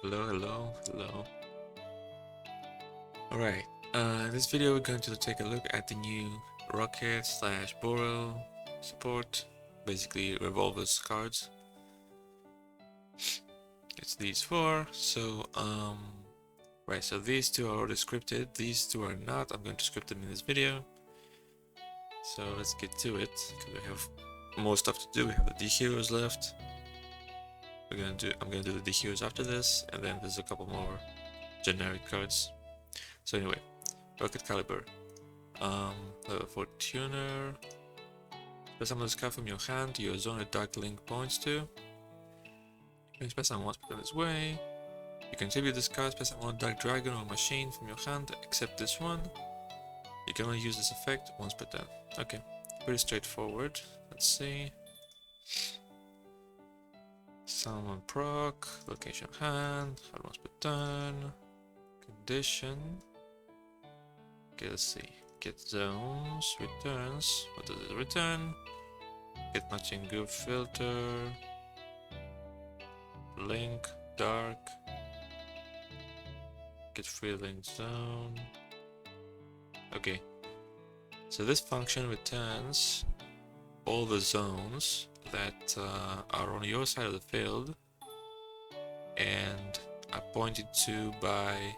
Hello. Alright, in this video we're going to take a look at the new Rokket/Borrel support, basically revolvers cards. It's these four, so right, so these two are already scripted, these two are not. I'm going to script them in this video. So let's get to it, because we have more stuff to do. We have the D heroes left. I'm gonna do the D heroes after this, and then there's a couple more generic cards. So anyway, Rokket Caliber. Level 4 tuner. Special summon this card from your hand to your zone a dark link points to. You can special summon once per turn this way. You can tribute this card, special summon a dark dragon or machine from your hand, except this one. You can only use this effect once per turn. Okay, pretty straightforward. Let's see. Summon proc, location hand, hard once per turn. Condition. Okay, let's see. Get zones, returns. What does it return? Get matching group filter. Link, dark. Get free link zone. Okay. So this function returns all the zones that are on your side of the field and are pointed to by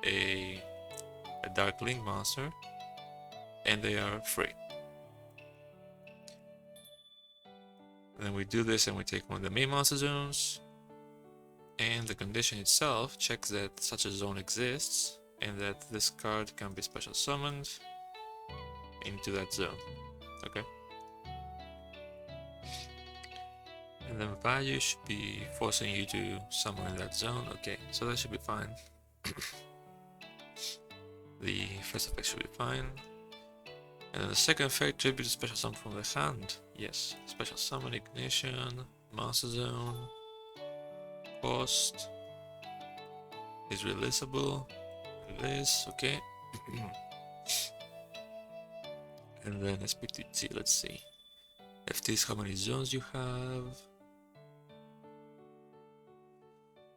a dark link monster, and they are free. And then we do this and we take one of the main monster zones, and the condition itself checks that such a zone exists and that this card can be special summoned into that zone. Okay. And then value should be forcing you to summon in that zone. Okay, so that should be fine. The first effect should be fine. And then the second effect, tribute to special summon from the hand. Yes, special summon, ignition, monster zone, cost is releasable. Release, okay. And then SPTT, let's see. FT is how many zones you have.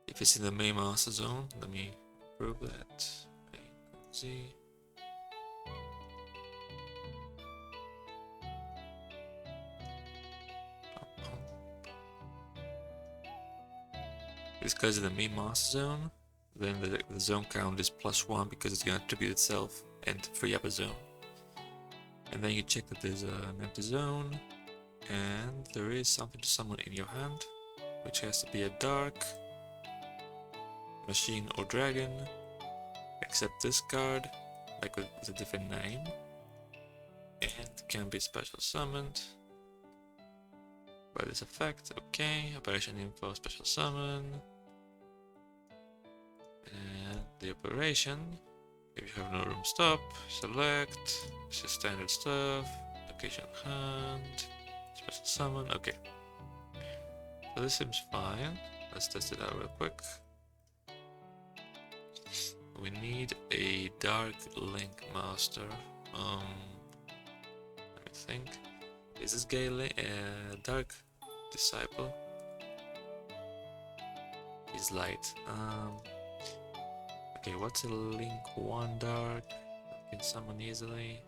If it's in the main master zone, let me prove that. Z. This guy's in the main master zone, then the zone count is +1 because it's gonna attribute itself and free up a zone. And then you check that there's an empty zone, and there is something to summon in your hand, which has to be a dark machine or dragon, except this card, like with a different name, and can be special summoned by this effect. Okay, operation info, special summon, and the operation. If you have no room, stop, select, it's just standard stuff, location hand, special summon. Okay, so this seems fine. Let's test it out real quick. We need a dark link master. Let me think. Is this guy dark disciple? He's light. Okay, what's a link 1 dark? I can summon easily.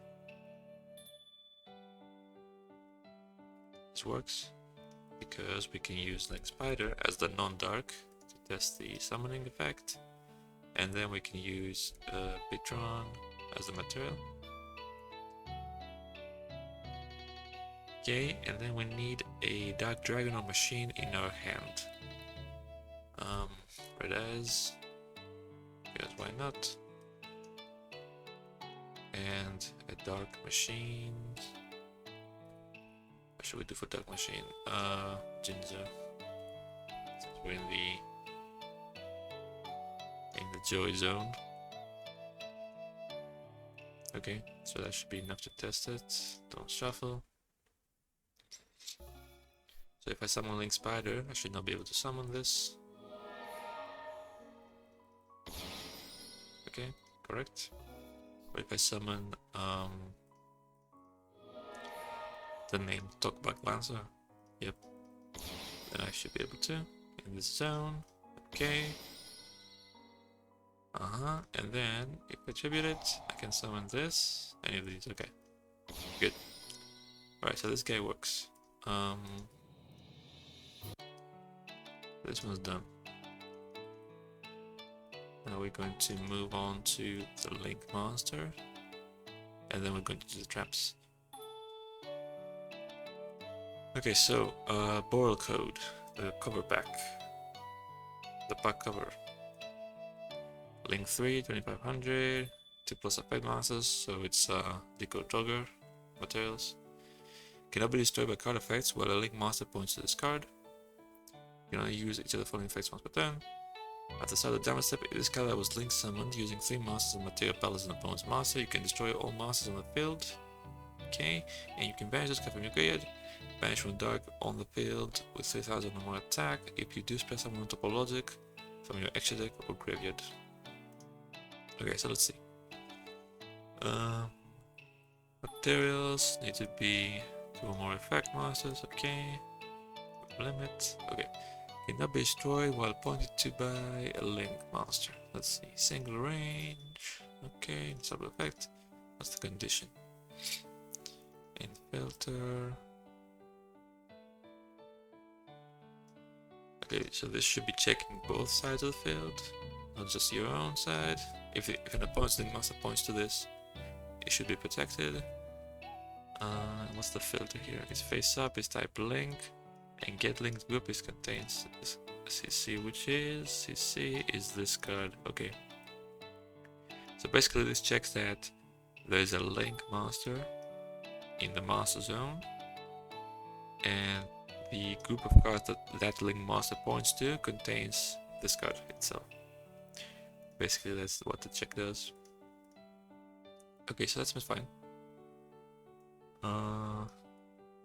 This works because we can use like Spider as the non-dark to test the summoning effect. And then we can use Bitron as the material. Okay, and then we need a dark dragon or machine in our hand. Red as, because why not? And a dark machine. What should we do for dark machine? Ginger. Since we're in the joy zone. Okay, so that should be enough to test it. Don't shuffle. So if I summon Link Spider, I should not be able to summon this. Okay, correct. But if I summon the name Talkback Lancer, yep, then I should be able to in this zone. Okay. And then if I attribute it, I can summon this, any of these. Okay, good. Alright, so this guy works. This one's done. Now we're going to move on to the Link Monster, and then we're going to do the traps. Okay, so Borrelcode, the cover pack, the pack cover. Link 3, 2500, 2 plus effect masters, so it's Decode Dragon materials. Cannot be destroyed by card effects while a Link Master points to this card. You can only use each of the following effects once per turn. At the start of the damage step, if this card was Link summoned using 3 masters and material battles an opponent's master, you can destroy all masters on the field. Okay, and you can banish this card from your graveyard. Banish one dark on the field with 3000 or more attack if you do spell summon Topologic from your extra deck or graveyard. Okay, so let's see. Materials need to be 2 or more effect masters. Okay, limit. Okay, cannot be destroyed while pointed to by a Link Monster. Let's see. Single range. Okay, sub effect. What's the condition? In filter. Okay, so this should be checking both sides of the field, not just your own side. If an opponent's Link Master points to this, it should be protected. What's the filter here? It's face up, is type Link, and get linked group is contains CC, which is CC is this card. Okay. So basically, this checks that there is a Link Master in the Master Zone, and the group of cards that Link Master points to contains this card itself. Basically, that's what the check does. Okay, so that's fine.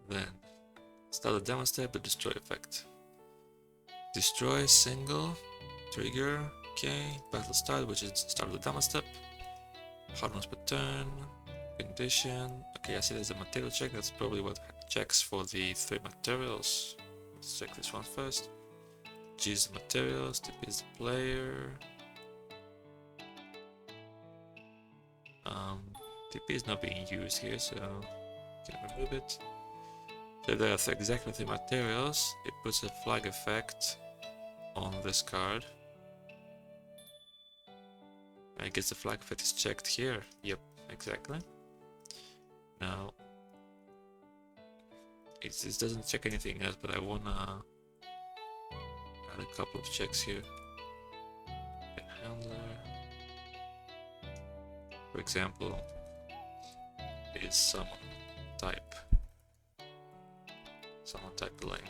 Then start the damage step, the destroy effect. Destroy single trigger. Okay, battle start, which is start of the damage step. Hard ones per turn. Condition. Okay, I see there's a material check. That's probably what checks for the 3 materials. Let's check this one first. G is the materials, TP is the player. TP is not being used here, so can remove it. So there are exactly 3 materials. It puts a flag effect on this card. I guess the flag effect is checked here. Yep, exactly. Now, it doesn't check anything else, but I wanna add a couple of checks here. Handler, for example, is summon type Link.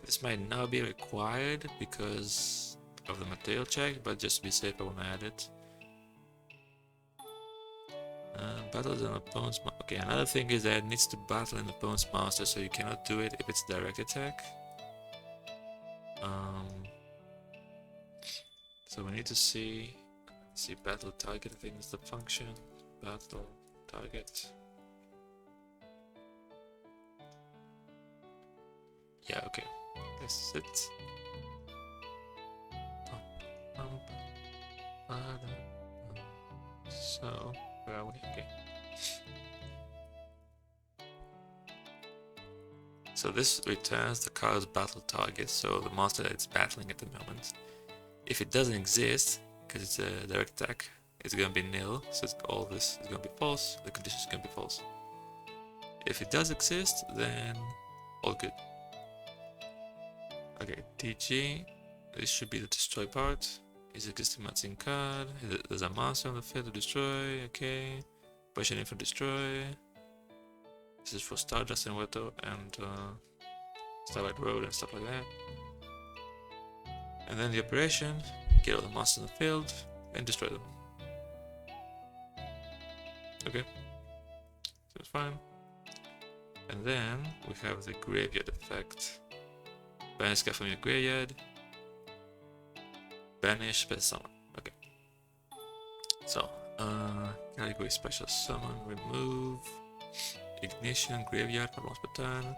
This might not be required because of the material check, but just to be safe, I want to add it. Battles an opponent's master. Okay, another thing is that it needs to battle an opponent's master, so you cannot do it if it's direct attack. So we need to see battle target. I think is the function. Battle target. Yeah, okay. This is it. So, where are we? Okay. So this returns the card's battle target, so the monster that it's battling at the moment. If it doesn't exist, because it's a direct attack, it's gonna be nil, so all this is gonna be false, the condition is gonna be false. If it does exist, then all good. Okay, DG, this should be the destroy part. Is existing matching card, there's a monster on the field to destroy, okay. Positioning for destroy. This is for Stardust and Weto and Starlight Road and stuff like that. And then the operation, get all the monsters in the field and destroy them. Okay, so it's fine. And then we have the graveyard effect. Banish card from your graveyard. Banish special summon. Okay. So, category special summon, remove. Ignition, graveyard, for once per turn.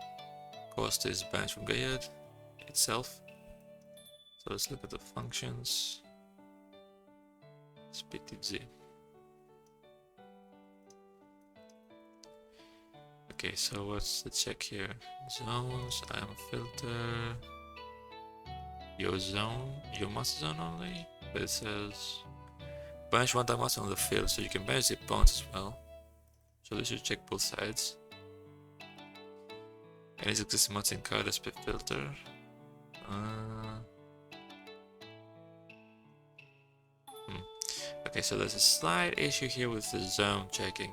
Cost is banish from graveyard itself. So let's look at the functions. SPTZ. Okay, so what's the check here? Zones, I'm a filter. Your zone, your master zone only. But it says banish one time master on the field, so you can banish the opponents as well. So this should check both sides. Any existing mountain card as per filter. Okay, so there's a slight issue here with the zone checking.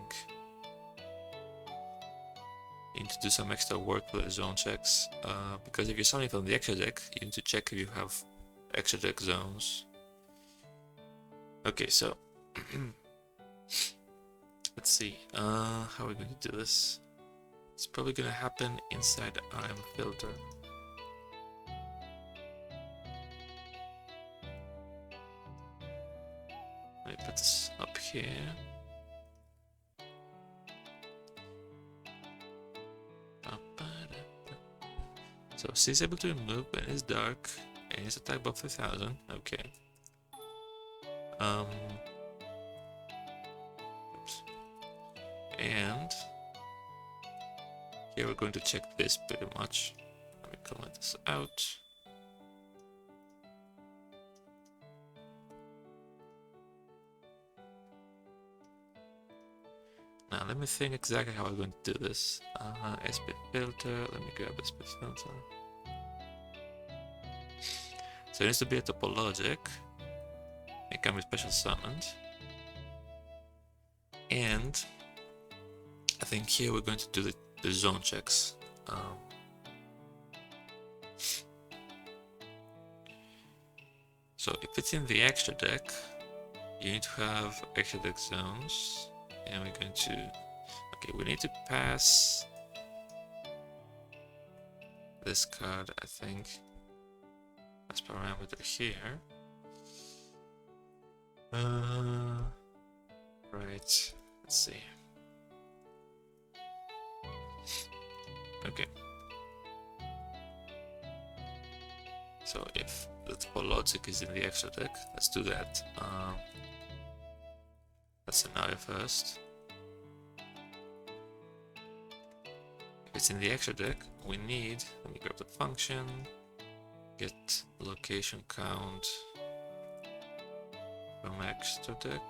You need to do some extra work for the zone checks, because if you're summoning from the extra deck, you need to check if you have extra deck zones. Okay, so let's see, how are we going to do this? It's probably going to happen inside the RM filter. Let me put this up here. So she's able to remove when it's dark and it's attack above 3000. Okay. Oops. And here we're going to check this pretty much. Let me comment this out. Now let me think exactly how I'm going to do this. SP filter, let me grab SP filter. So it needs to be a topologic. It can be special summoned. And I think here we're going to do the zone checks. So if it's in the extra deck, you need to have extra deck zones. And we're going to, okay, we need to pass this card, I think, as parameter here. Right, let's see. Okay. So if the topologic is in the extra deck, let's do that. That's scenario first. If it's in the extra deck, we need, let me grab the function, get location count from extra deck.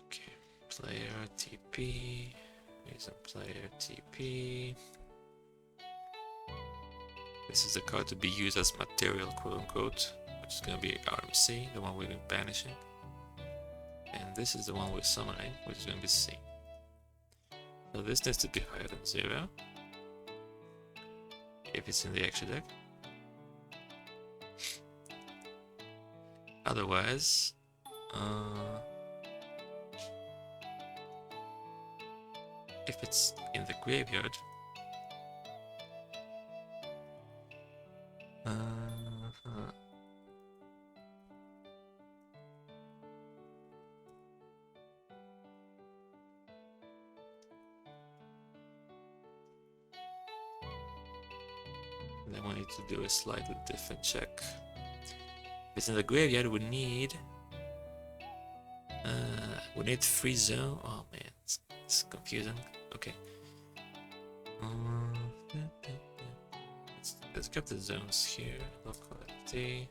Okay, player TP. Reason player TP. This is the card to be used as material, quote unquote, which is going to be RMC, the one we're banishing. And this is the one we're summoning, which is going to be C. So this needs to be higher than 0 if it's in the extra deck. Otherwise, if it's in the graveyard, then we need to do a slightly different check. If it's in the graveyard, we need 3 zone. Oh man, it's confusing. Okay. Let's grab the zones here. Local FT.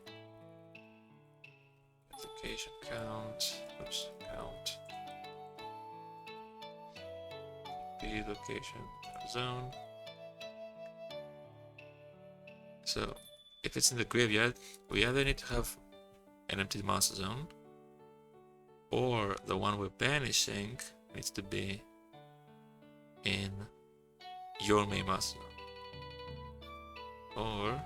Application count. Oops, count. B location zone. So if it's in the graveyard, we either need to have an empty master zone, or the one we're banishing needs to be in your main master zone. Or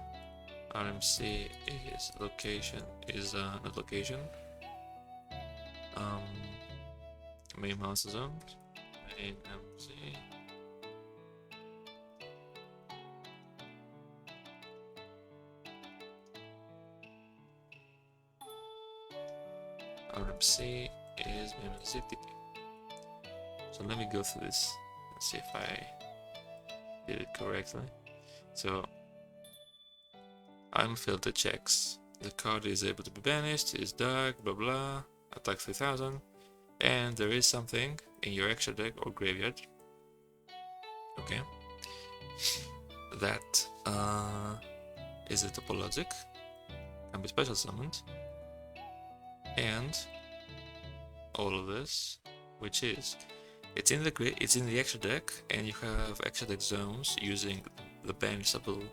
RMC is location, is not location, main master zone, main MC. RMC is main ZTP. So So let me go through this and see if I did it correctly. So unfiltered checks. The card is able to be banished, is dark, blah blah, attack 3000, and there is something in your extra deck or graveyard. Okay. That is a topologic, can be special summoned, and all of this, which is it's in the extra deck, and you have extra deck zones using the banishable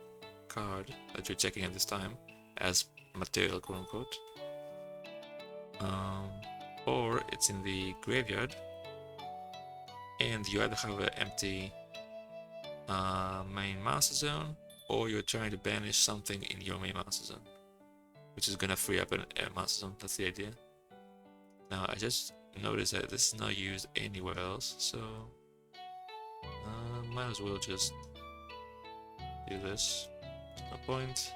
card that you're checking at this time as material, quote unquote. Or it's in the graveyard, and you either have an empty main master zone, or you're trying to banish something in your main master zone, which is gonna free up a master zone. That's the idea. Now I just noticed that this is not used anywhere else, so might as well just do this. No point.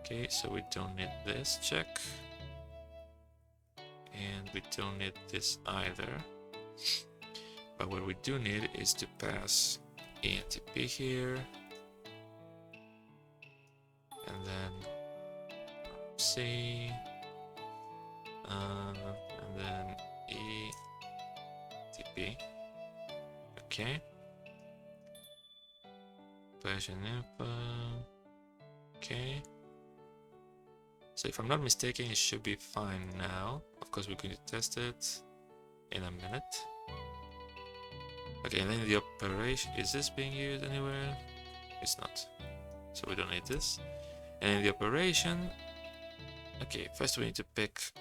Okay, so we don't need this check, and we don't need this either. But what we do need is to pass ENTP here, and then C, and then ETP. Okay. Passion info. Okay. So if I'm not mistaken, it should be fine now. Of course, we're going to test it in a minute. Okay, and then the operation, is this being used anywhere? It's not, so we don't need this. And in the operation, okay, first we need to pick,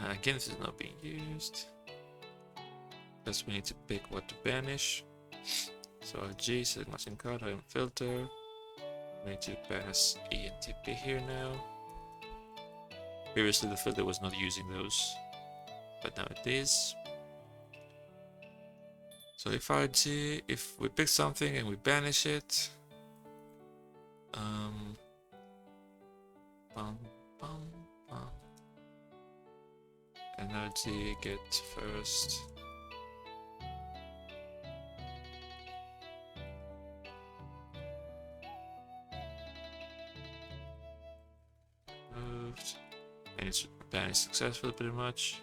again this is not being used. First we need to pick what to banish. So G, select matching card, item filter. We need to pass ENTP here now. Previously the filter was not using those, but now it is. So if we pick something and we banish it, energy get first. Moved, and it's banished successfully pretty much.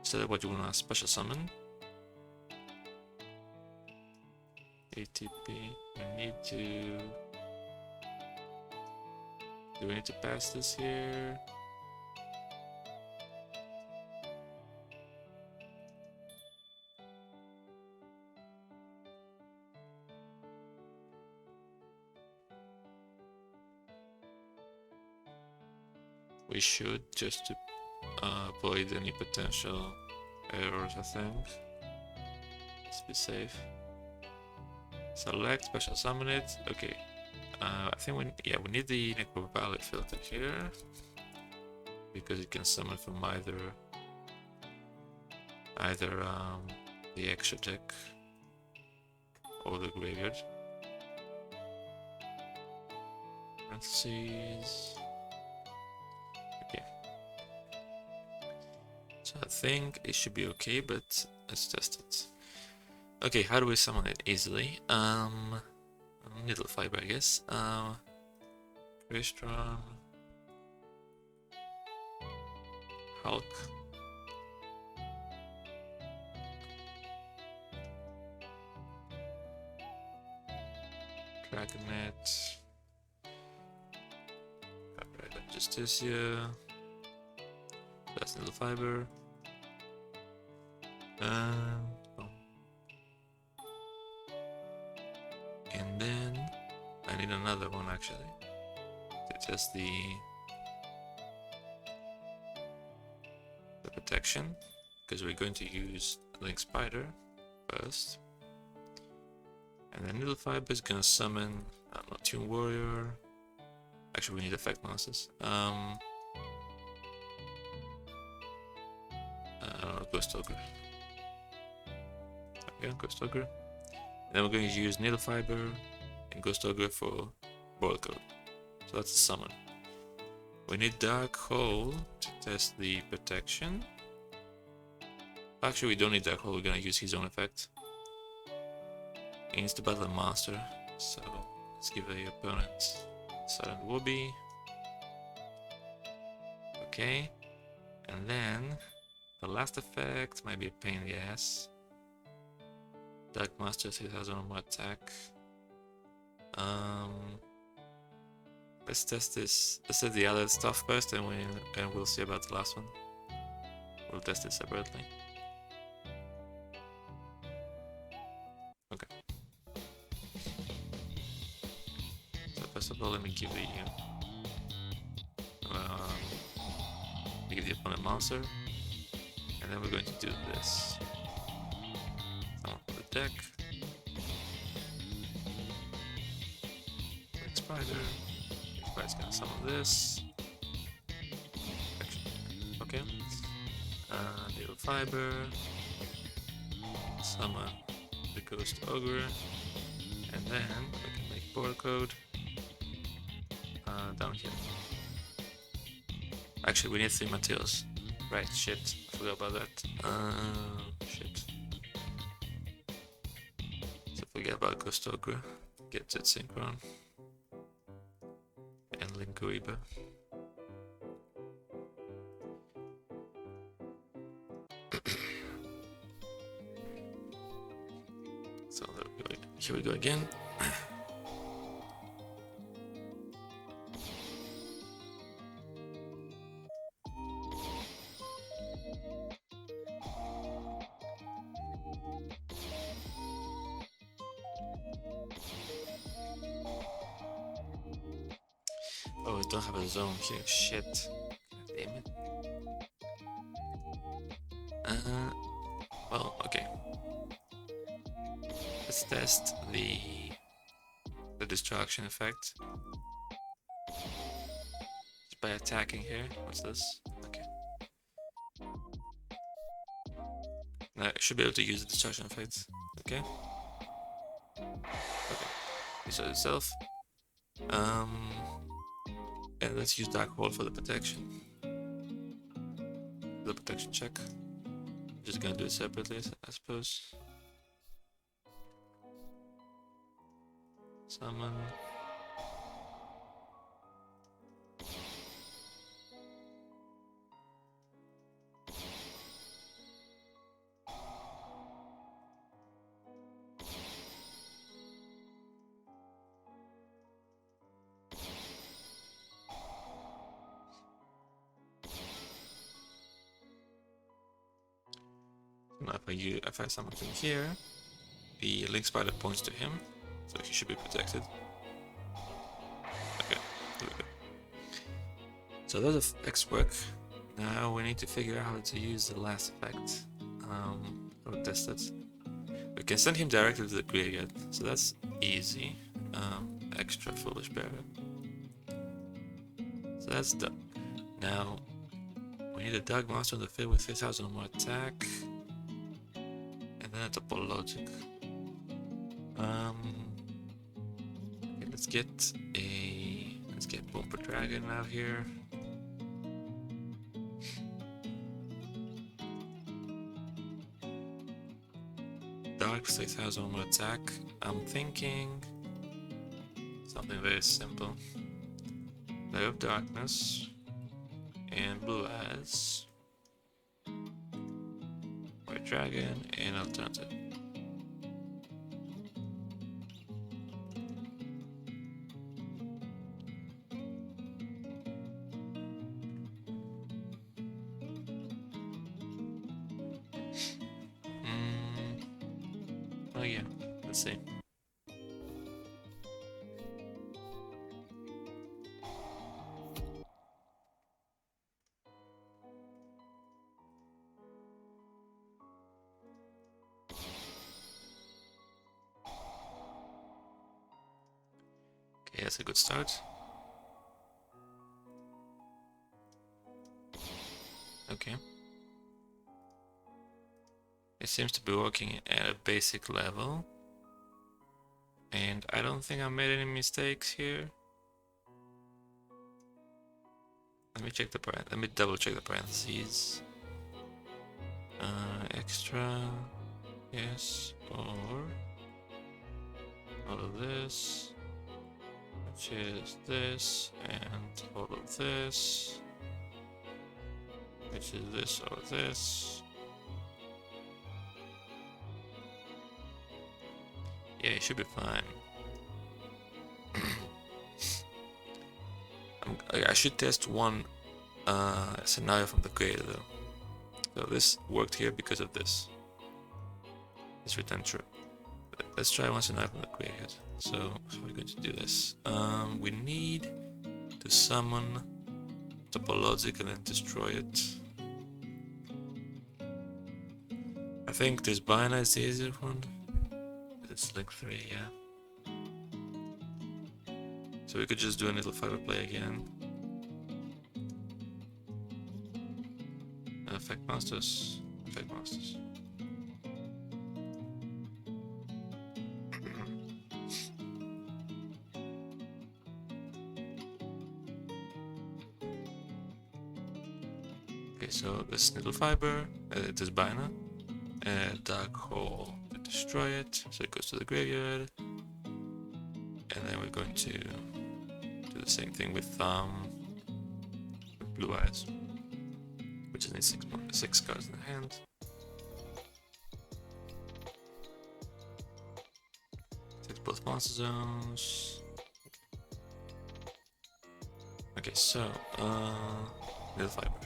Select what you want to special summon. ATP, we need to... Do we need to pass this here? We should, just to avoid any potential errors, I think. Let's be safe. Select, special summon it. Okay. I think we need the Necrovalley filter here, because it can summon from either the extra deck or the graveyard. Parentheses. Okay. So I think it should be okay, but let's test it. Okay, how do we summon it easily? Needle fiber, I guess. Crystron, Hulk, Dragonet, Copyright Justicia. That's needle fiber. And then I need another one actually to test the protection, because we're going to use Link Spider first, and then Needle Fiber is gonna summon Tune Warrior. Actually, we need Effect Masters. Ghost Ogre. Okay, Ghost Ogre. And then we're going to use Needle Fiber and Ghost Ogre for Borrelcode. So that's a summon. We need Dark Hole to test the protection. Actually, we don't need that hole, we're gonna use his own effect. He needs to battle a monster, so let's give the opponent Sudden Whoopee. Okay, and then the last effect might be a pain in the ass. Dark Master 3000 or more attack. Let's test this. Let's test the other stuff first, and we'll see about the last one. We'll test it separately. Okay. So first of all, let me give the opponent monster, and then we're going to do this. Summon the deck. Spider. Spider's gonna summon this. Okay. Needle Fiber. Summon the Ghost Ogre. And then we can make Borrelcode down here. Actually, we need 3 materials. Right, shit. I forgot about that. Shit. So forget about Ghost Ogre. Get Jet Synchron. And Linguiba. So here we go again. Oh, we don't have a zone here. Shit. God damn it. Well, okay. Let's test the distraction effect. Just by attacking here. What's this? Okay. Now I should be able to use the distraction effect. Okay. Okay. Reset itself. And let's use Dark Hole for the protection. The protection check. Just gonna do it separately, I suppose. Summon. Now if I summon him here, the Link Spider points to him, so he should be protected. Okay, there we go. So those effects work. Now we need to figure out how to use the last effect. We'll test it. We can send him directly to the graveyard, so that's easy. Extra Foolish Bearer. So that's done. Now we need a Dark Monster on the field with 3000 or more attack. And then a Topologic. Okay, let's get Bumper Dragon out here. Dark 6000 more attack. I'm thinking something very simple. Layer of Darkness and Blue Eyes. White Dragon and Alternative. Oh yeah, let's see. Okay, that's a good start. Okay. It seems to be working at a basic level. And I don't think I made any mistakes here. Let me check the let me double check the parentheses. extra, yes, or all of this, which is this, and all of this, which is this or this. Yeah, it should be fine. I should test one scenario from the creator though. So this worked here because of this. It's returned true. Let's try one scenario from the creator. So how are we going to do this? We need to summon topologic and then destroy it. I think this binary is the easier one. It's like 3, yeah. So we could just do a little fiber play again. Effect masters. Effect masters. Okay, so this little fiber, it is binary. Dark hole to destroy it, so it goes to the graveyard. And then we're going to do the same thing with blue eyes, which needs 6 cards in the hand. Take both monster zones. Okay, so little fiber.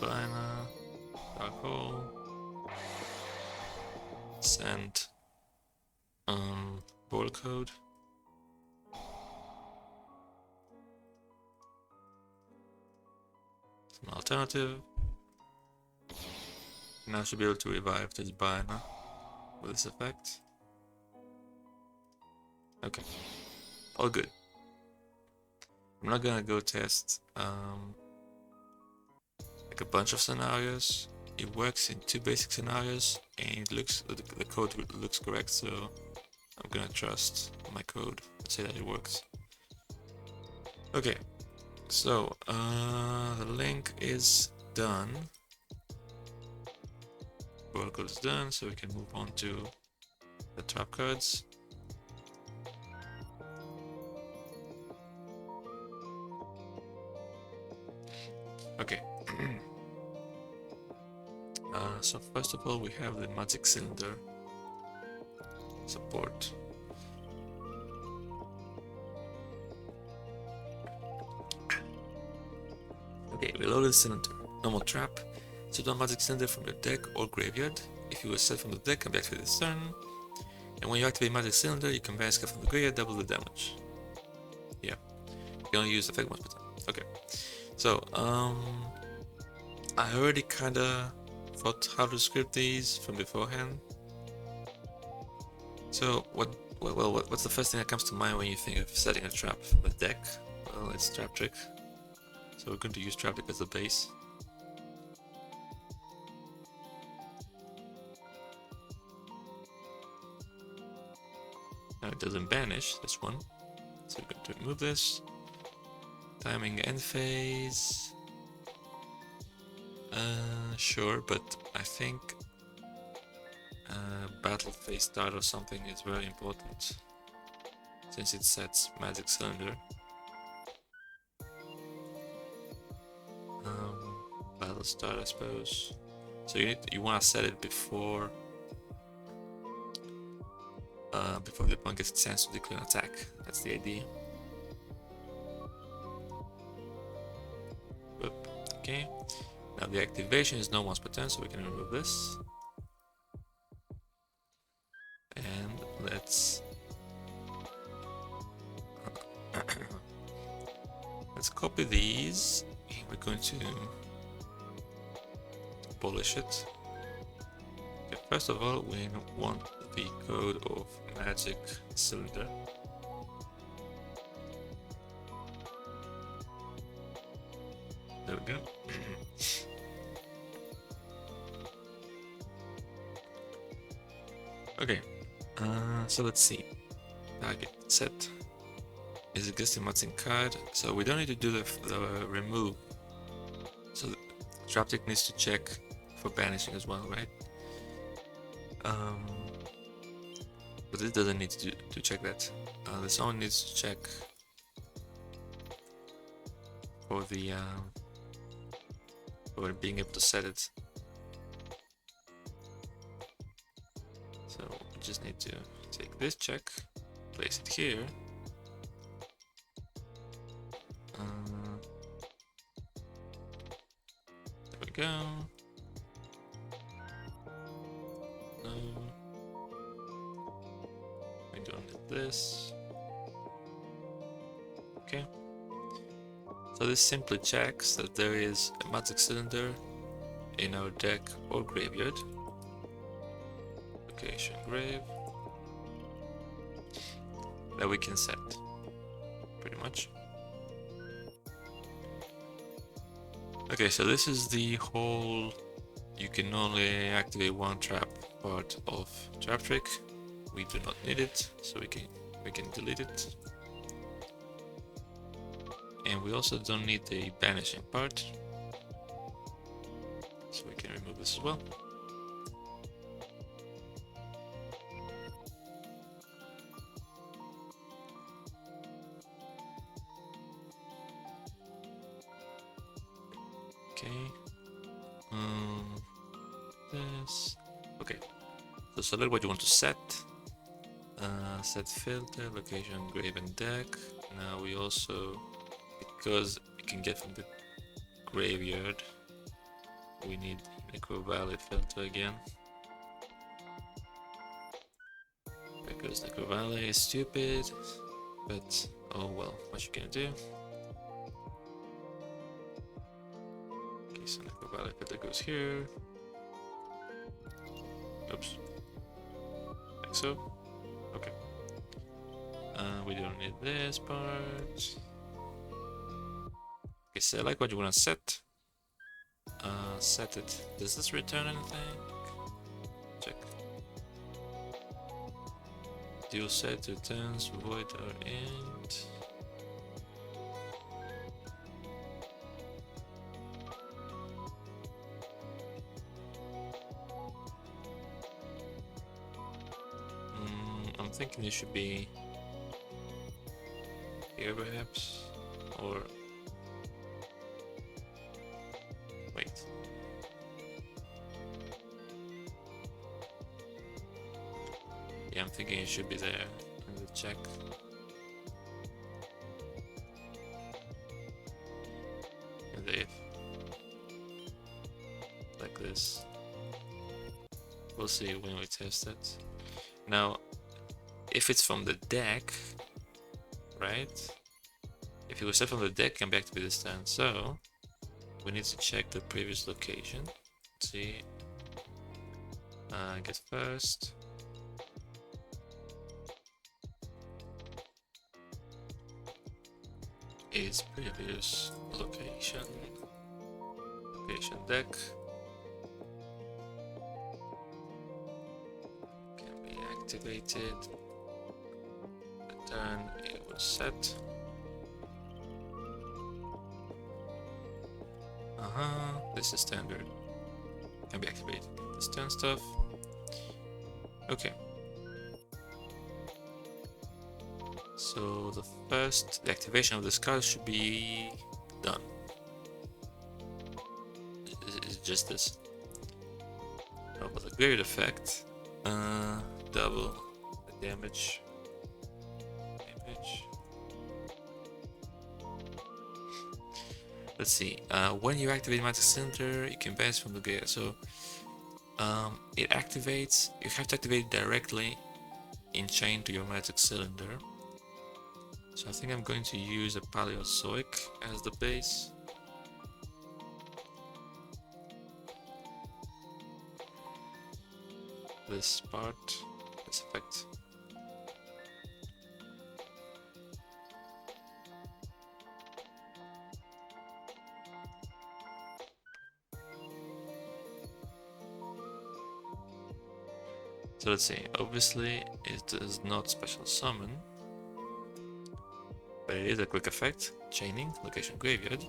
Banana, dark hole, send Borrelcode. An alternative. Now I should be able to revive this banana with this effect. Okay, all good. I'm not gonna go test like a bunch of scenarios. It works in 2 basic scenarios, and it looks the code looks correct. So I'm gonna trust my code and say that it works. Okay, so the link is done. Borrelcode is done, so we can move on to the trap cards. Okay. So first of all, we have the magic cylinder support. Okay, reload the cylinder. Normal trap. Set one magic cylinder from your deck or graveyard. If you were set from the deck, come back to this turn. And when you activate magic cylinder, you can banish from the graveyard, double the damage. Yeah. You can only use the effect once per turn. Okay. So, I already kinda thought how to script these from beforehand. So, what's the first thing that comes to mind when you think of setting a trap from the deck? Well, it's trap trick. So we're going to use trap trick as the base. Now it doesn't banish this one, so we're going to remove this. Timing end phase. Sure, but I think battle phase start or something is very important since it sets magic cylinder. Battle start, I suppose. So you want to set it before the opponent gets a chance to declare an attack. That's the idea. Oop. Okay. Now the activation is no once per turn, so we can remove this. And let's copy these. We're going to polish it. Okay, first of all, we want the code of magic cylinder. There we go. Okay. So let's see. Target set is existing mods in card, so we don't need to do the remove. So the Traptic needs to check for banishing as well, right? But this doesn't need to check that. This only needs to check for the for being able to set it. So we just need to take this check, place it here. There we go. No. We don't need this. Okay. So this simply checks that there is a magic cylinder in our deck or graveyard. Location grave. That we can set. Pretty much. Okay, so this is the whole you can only activate one trap part of trap trick. We do not need it, so we can delete it. And we also don't need the banishing part, so we can remove this as well. Okay. This. Okay. So select what you want to set. Set filter, location, grave, and deck. Now we also, because we can get from the graveyard, we need Necro Valley filter again. Because Necro Valley is stupid, but oh well, what you gonna do? Okay, so Necro Valley filter goes here. Oops. Like so. Okay. We don't need this part. Okay, select what you want to set. Set it. Does this return anything? Check. Dual set returns void or int. I'm thinking it should be here perhaps, or wait. Yeah, I'm thinking it should be there. Let me check. And if like this, we'll see when we test it. Now, if it's from the deck, right? If it was set from the deck, come back to this turn. So we need to check the previous location. Let's see. Get first. Is previous location. Location deck. Can be activated. The turn it was set. This is standard. Can be activated. This turn stuff. Okay. So the activation of this card should be done. It's just this. Oh, but the graveyard effect, double the damage. Let's see. When you activate Magic Center, you can banish from the graveyard. So it activates. You have to activate it directly in chain to your Magic Cylinder. So I think I'm going to use a Paleozoic as the base. This part, this effect. So let's see, obviously it is not special summon, but it is a quick effect, chaining, location graveyard.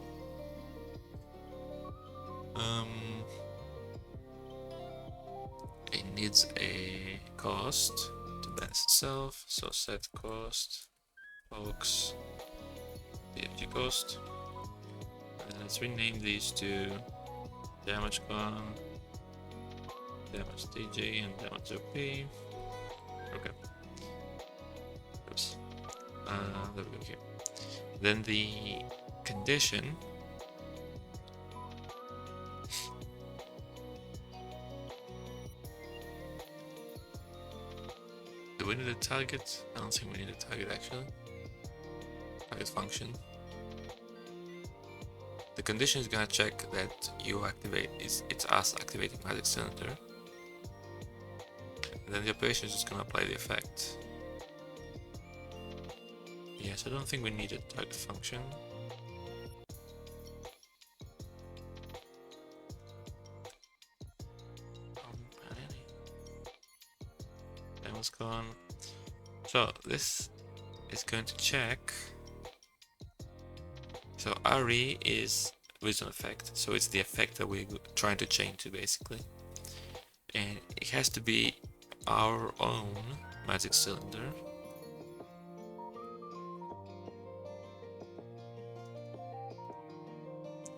It needs a cost to balance itself, so set cost, box, BFG cost. And let's rename these to damage con, damage DJ, and damage OP. Okay. Oops. There we go here. Then the condition. Do we need a target? I don't think we need a target actually. Target function. The condition is gonna check that you activate, it's us activating Magic Cylinder. And then the operation is just gonna apply the effect. Yes, I don't think we need a target function. That one's gone. So this is going to check. So RE is wisdom effect, so it's the effect that we're trying to chain to basically. And it has to be our own magic cylinder.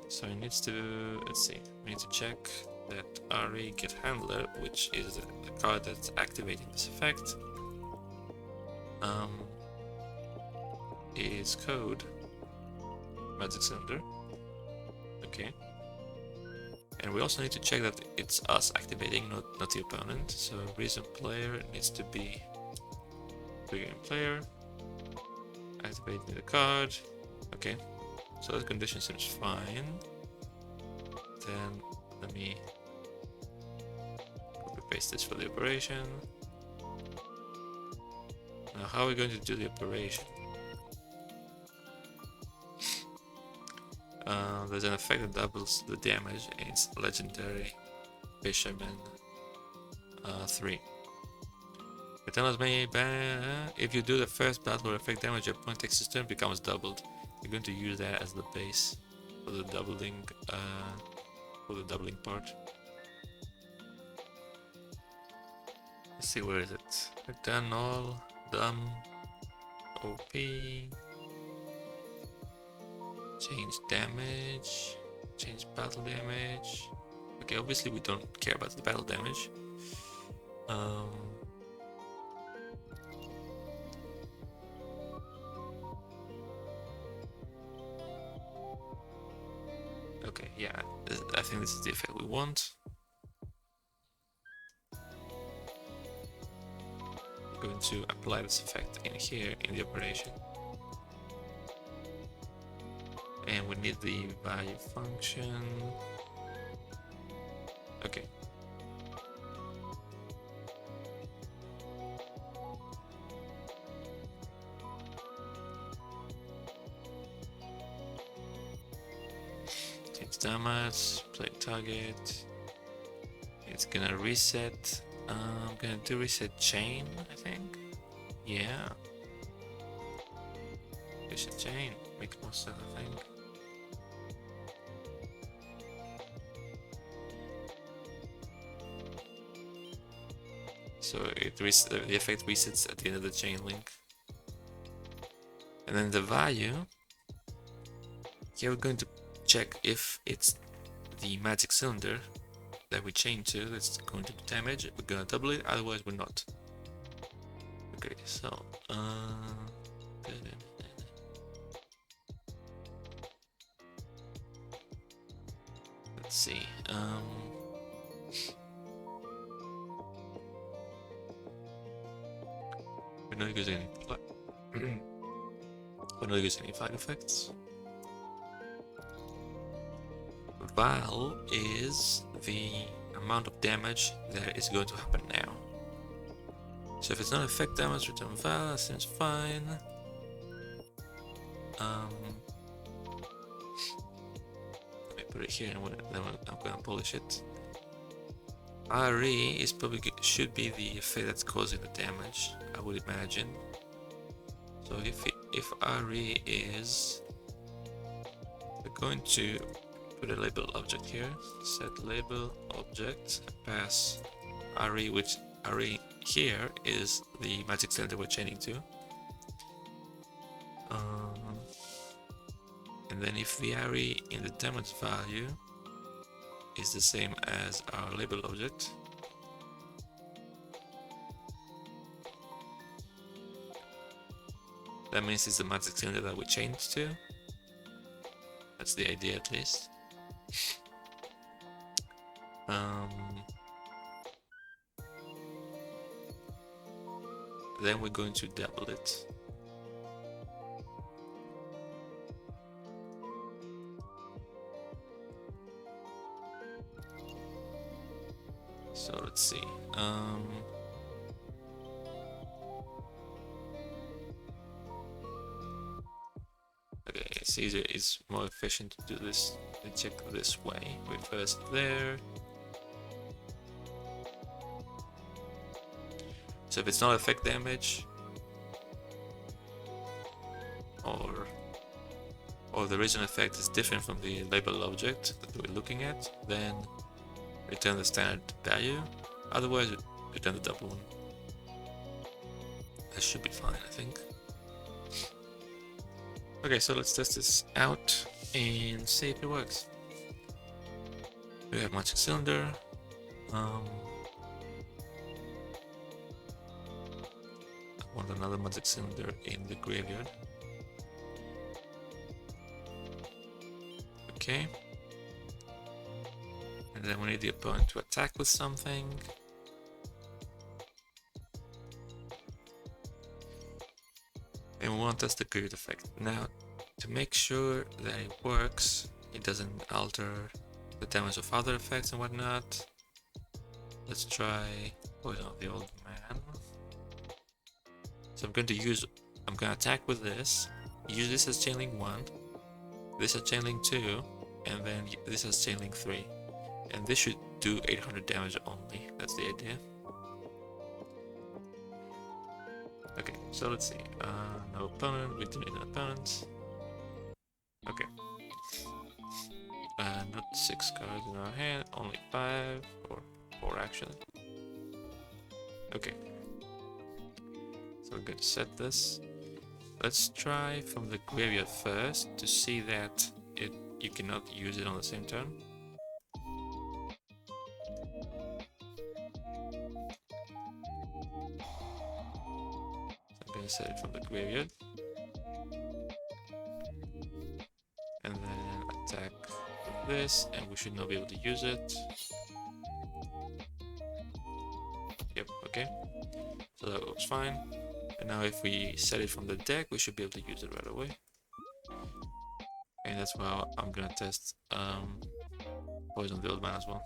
So it needs to, let's see, we need to check that RE get handler, which is the card that's activating this effect, is code magic cylinder. Okay. And we also need to check that it's us activating, not the opponent. So reason player needs to be triggering player, activating the card. Okay. So the condition seems fine. Then let me copy paste this for the operation. Now how are we going to do the operation? There's an effect that doubles the damage and it's legendary Fisherman 3. Return as many if you do the first battle or effect damage, your opponent takes his turn becomes doubled. You're going to use that as the base for the doubling part. Let's see, where is it? Return all, dumb, OP, change damage, change battle damage. Okay, obviously we don't care about the battle damage. Okay, yeah, I think this is the effect we want. We're going to apply this effect in here in the operation. And we need the value function. Okay. Change damage, play target. It's gonna reset. I'm gonna do reset chain, I think. Yeah. Reset chain makes more sense, I think. So the effect resets at the end of the chain link. And then the value, here we're going to check if it's the magic cylinder that we chain to that's going to do damage. We're gonna double it, otherwise we're not. Okay, so let's see. We're not using any flag effects. Val is the amount of damage that is going to happen now. So if it's not effect damage, return Val, that seems fine. Let me put it here and then I'm gonna polish it. RE is probably should be the effect that's causing the damage, I would imagine. So if RE is, we're going to put a label object here, set label object, pass RE, which RE here is the magic cylinder we're chaining to. And then if the RE in the damage value is the same as our label object, that means it's the magic cylinder that we chained to. That's the idea, at least. Then we're going to double it. So let's see. Okay, it's easier. It's more efficient to do this. We check this way. We first there. So if it's not effect damage, or the reason effect is different from the label object that we're looking at, then return the standard value. Otherwise, return the double one. That should be fine, I think. Okay, so let's test this out and see if it works. We have magic cylinder. I want another magic cylinder in the graveyard. Okay. And then we need the opponent to attack with something. And we want to test the graveyard effect. Now, to make sure that it works, it doesn't alter the damage of other effects and whatnot, let's try Poison of the Old Man. So I'm going to attack with this, use this as chain link 1, this as chain link 2, and then this as chain link 3. And this should do 800 damage only, that's the idea. Okay, so let's see. No opponent, we do need an opponent. Okay. Not 6 cards in our hand, only 5, or 4 actually. Okay. So we're going to set this. Let's try from the graveyard first to see that you cannot use it on the same turn. Set it from the graveyard and then attack with this, and we should not be able to use it. Yep, okay, so that looks fine. And now if we set it from the deck, we should be able to use it right away. And that's why I'm gonna test Poison the Old Man as well.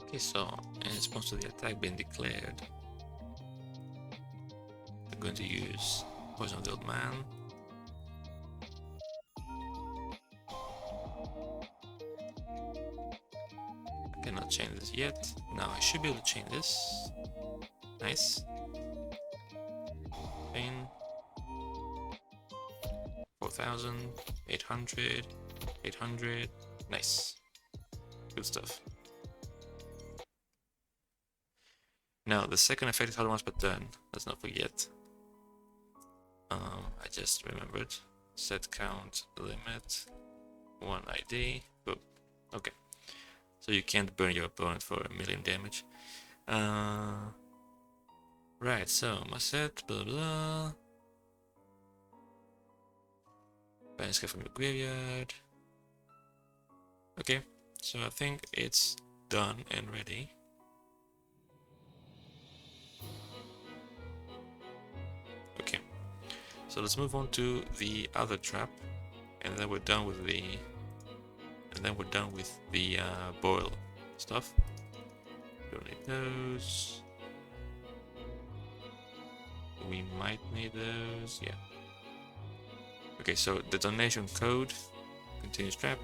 Okay, so in response to the attack being declared, I'm going to use Poison of the Old Man. I cannot chain this yet. Now I should be able to chain this. Nice. Chain. 4,000, 800, 800. Nice. Good stuff. Now, the second effect is hard once per turn. Let's not forget. I just remembered. Set count limit. 1 ID. Boom. Okay. So you can't burn your opponent for 1,000,000 damage. Right, so my set, blah blah. Banish from the graveyard. Okay, so I think it's done and ready. Okay, so let's move on to the other trap, and then we're done with the and then we're done with the Borrel stuff. Don't need those. We might need those, yeah. Okay, so Detonation Code, continuous trap.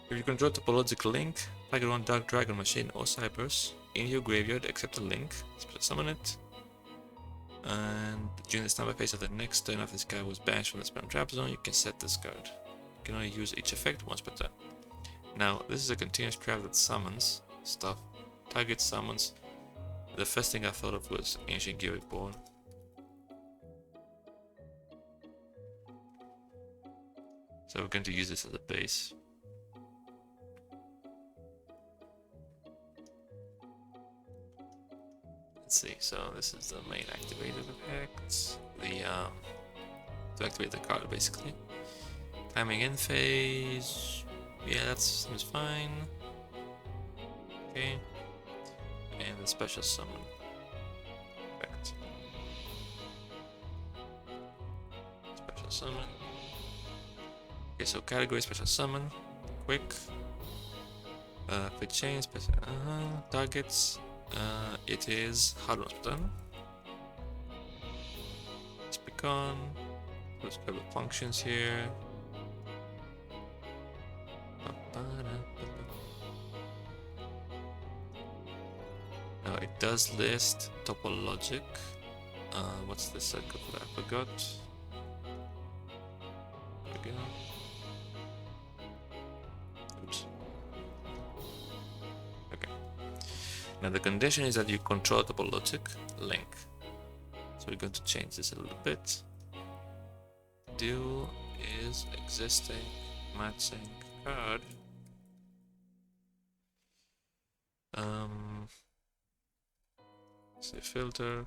If you control topological link, target one Dark Dragon machine or Cyberse in your graveyard except a link, special summon it. And during the standby phase of the next turn after this card was banished from the spam trap zone, you can set this card. You can only use each effect once per turn. Now, this is a continuous trap that summons stuff. Target summons. The first thing I thought of was Ancient Gear Reborn. So we're going to use this as a base. Let's see, so this is the main activated effect. To activate the card basically. Timing in phase. Yeah, that seems fine. Okay. And the special summon effect. Special summon. Okay, so category special summon. Quick. Quick chain, special targets. It is hard ones per turn. Speak on. Let's grab the functions here. Now it does list topologic. What's the circle that I forgot? There we go. Oops. Okay. Now the condition is that you control topologic link. So we're going to change this a little bit. Dual is existing matching card. Say filter,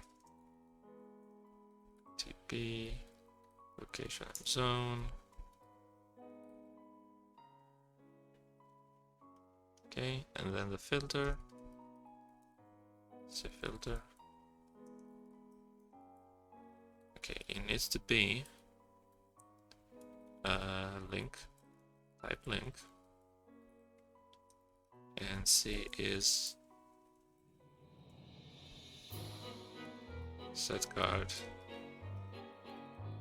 TP, location and zone. Okay, and then the filter. Say filter. Okay, it needs to be link, type link, and C is set card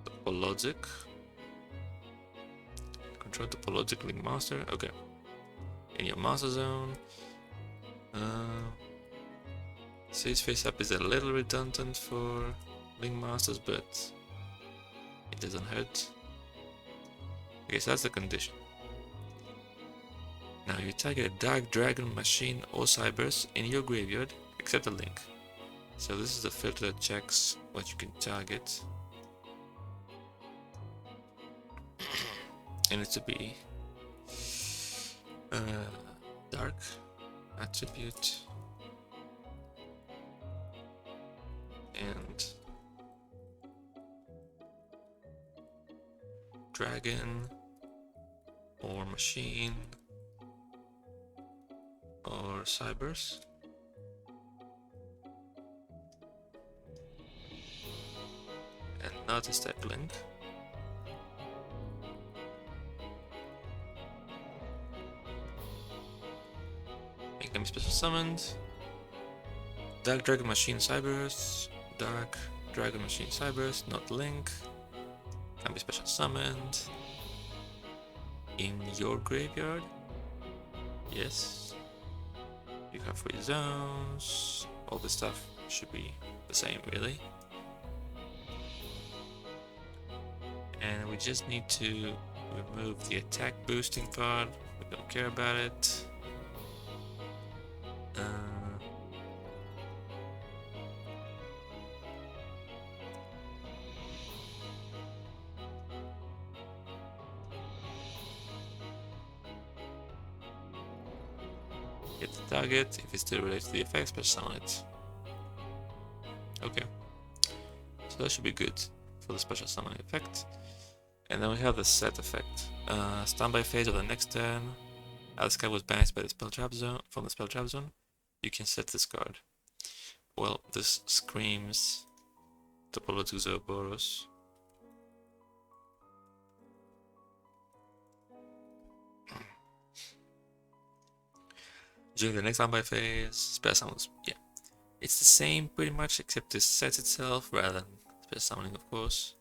topologic, control topologic link master. Okay, in your master zone. C's face up is a little redundant for link masters, but it doesn't hurt. Okay, so that's the condition. Now you target a Dark Dragon machine or Cyberse in your graveyard except a link. So this is the filter that checks what you can target. And it to be dark attribute and dragon or machine or Cyberse. And not a step link. It can be special summoned. Dark Dragon Machine Cyberse. Dark Dragon Machine Cyberse, not link. Can be special summoned. In your graveyard. Yes. You have 3 zones. All this stuff should be the same, really. And we just need to remove the attack boosting part. We don't care about it. Hit the target. If it's still related to the effect, special summon it. Okay. So that should be good for the special summon effect. And then we have the set effect. Standby phase of the next turn. As this card was banished by the spell trap zone from the spell trap zone, you can set this card. Well, this screams topological Zoroboros. During the next standby phase, special summons. Yeah, it's the same pretty much, except it sets itself rather than special summoning, of course.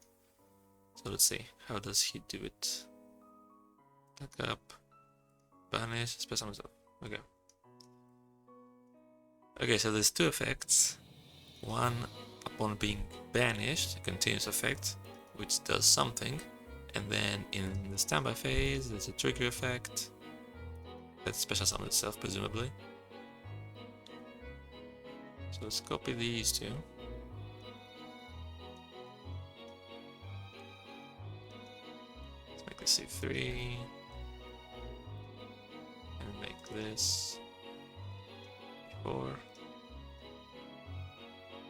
So let's see, how does he do it? Back up, banish, special summon itself. Okay. Okay, so there's two effects. One, upon being banished, a continuous effect, which does something. And then in the standby phase, there's a trigger effect that special summons itself, presumably. So let's copy these two. Let's make this C3. And make this 4.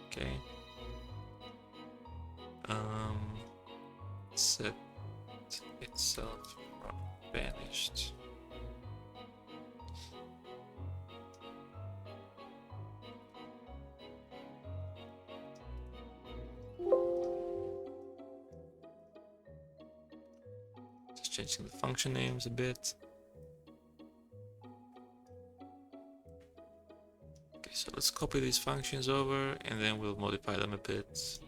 Okay. Set itself from banished. Just changing the function names a bit. Okay, so let's copy these functions over and then we'll modify them a bit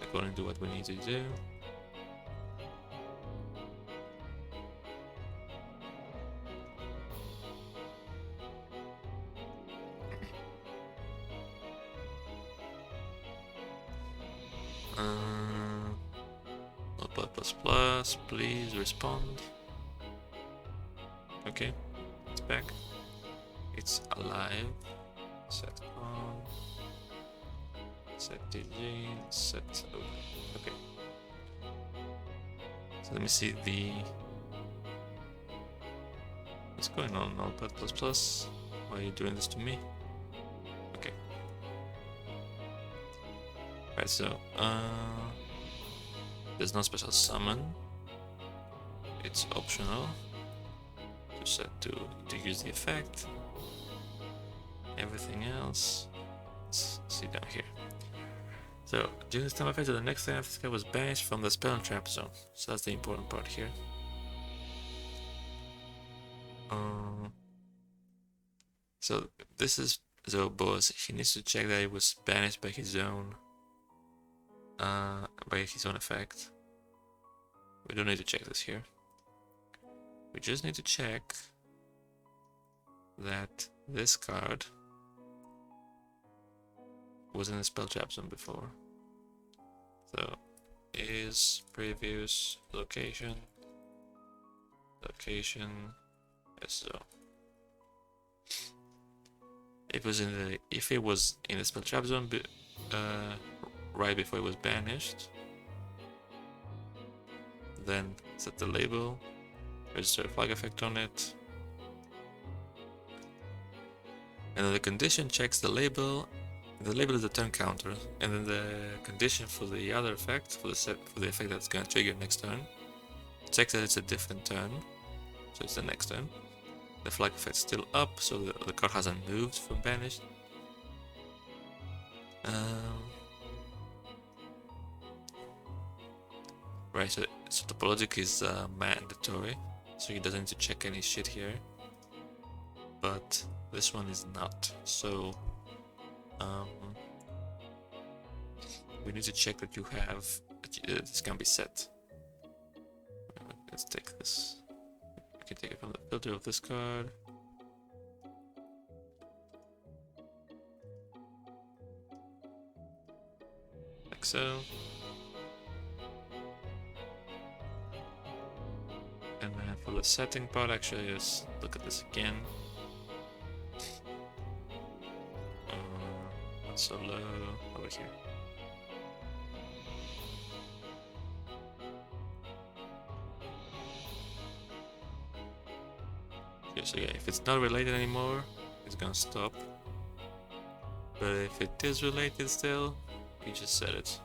according to what we need to do. Notepad++, please respond. Okay, it's back. It's alive. Set on. Set DG. Set open. Okay. So let me see the. What's going on, Notepad++? Why are you doing this to me? Okay. Right, so there's no special summon. It's optional to set to use the effect. Everything else, let's see down here. So during the standby phase, the next effect was banished from the spell and trap zone. So that's the important part here. So this is Zobo's. He needs to check that it was banished by his own effect. We don't need to check this here. We just need to check that this card was in the spell trap zone before. So is previous location SO. If it was in the spell trap zone right before it was banished, then set the label, register a flag effect on it, and then the condition checks the label. The label is the turn counter, and then the condition for the other effect, for the effect that's gonna trigger next turn, checks that it's a different turn, so it's the next turn. The flag effect's still up, so the card hasn't moved from banished. Right, so the logic is mandatory, so he doesn't need to check any shit here. But this one is not, so we need to check that you have this can be set. Let's take this. We can take it from the filter of this card. Like so. And then for the setting part, actually, just look at this again. Not so low, over here. Okay, so yeah, if it's not related anymore, it's gonna stop. But if it is related still, you just set it.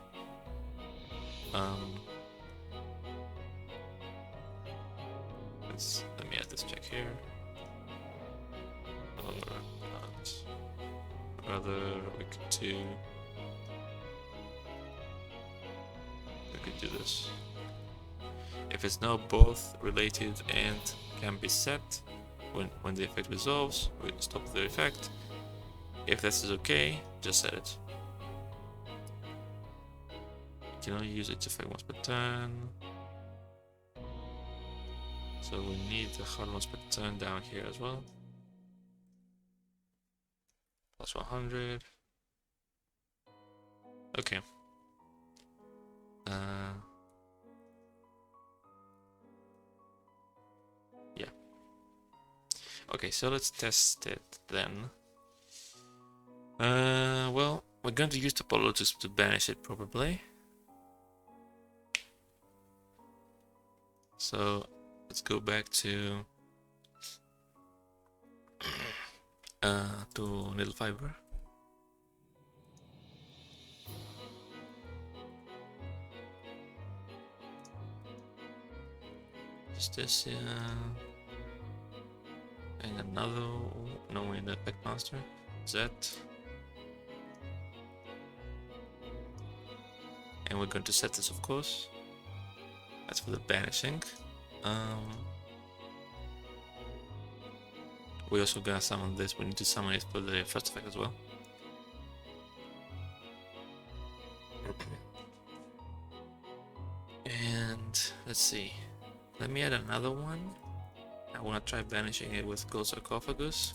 Let me add this check here. Or not. Rather, we could do this. If it's now both related and can be set, when the effect resolves, we stop the effect. If this is okay, just set it. You can only use each effect once per turn. So we need the hard once per turn down here as well. Plus 100. Okay. Yeah. Okay, so let's test it then. Well, we're going to use the Borrel to banish it probably. So let's go back to needle fiber. Just this, and another. No, in the pack master. Z. And we're going to set this, of course. That's for the banishing. We're also gonna summon this. We need to summon it for the first effect as well. And let's see. Let me add another one. I want to try banishing it with Gold Sarcophagus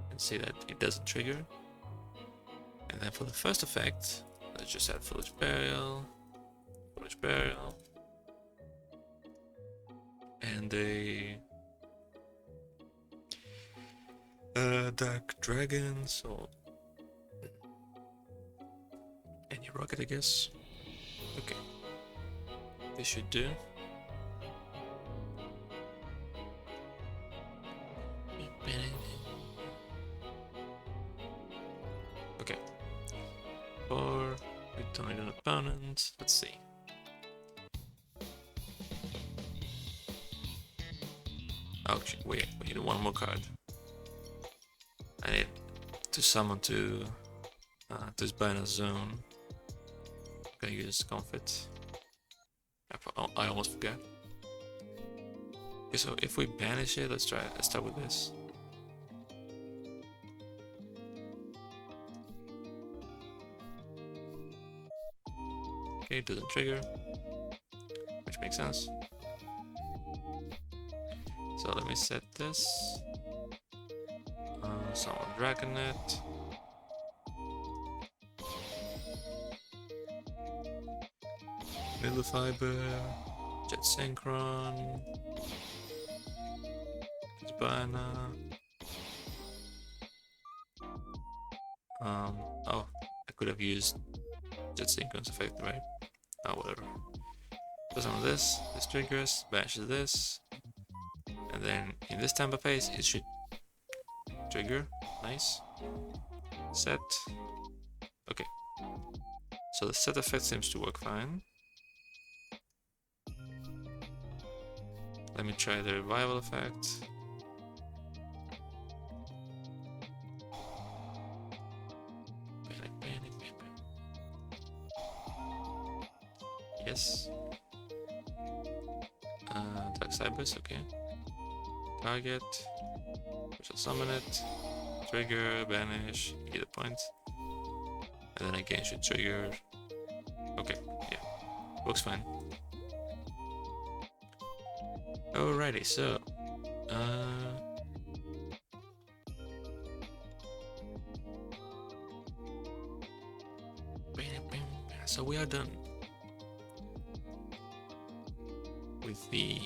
and see that it doesn't trigger. And then for the first effect, let's just add Foolish Burial, and a Dark Dragon, so any rocket, I guess. Okay, this should do. Okay, for return an opponent, let's see. Oh, wait, we need one more card. I need to summon to this Binary Zone. I'm gonna use Comfort. I almost forgot. Okay, so if we banish it, let's try it. Let's start with this. Okay, it doesn't trigger, which makes sense. So let me set this. Summon Dragonet. Needle Fiber. Jet Synchron. Banner. Oh, I could have used Jet Synchron's effect, right? Oh, whatever. So some of this triggers, banishes this, and then in this tempo phase it should trigger. Nice. Set. Okay. So the set effect seems to work fine. Let me try the revival effect. Yes. Dark Cybers, okay. Target. We shall summon it. Trigger, banish, get a point. And then again should trigger. Okay, yeah. Works fine. Alrighty, so so we are done with the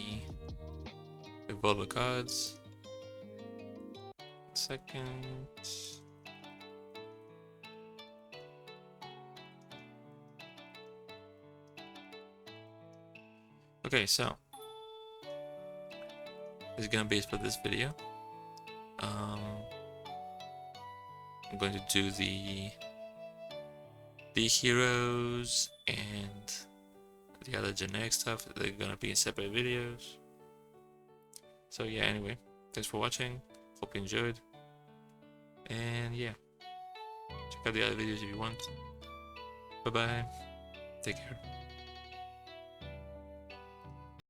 revolver cards. Second. Okay, so this is gonna be it for this video. I'm going to do the heroes and the other generic stuff. They're gonna be in separate videos. So yeah, anyway, thanks for watching. Hope you enjoyed. And yeah, check out the other videos if you want. Bye bye. Take care.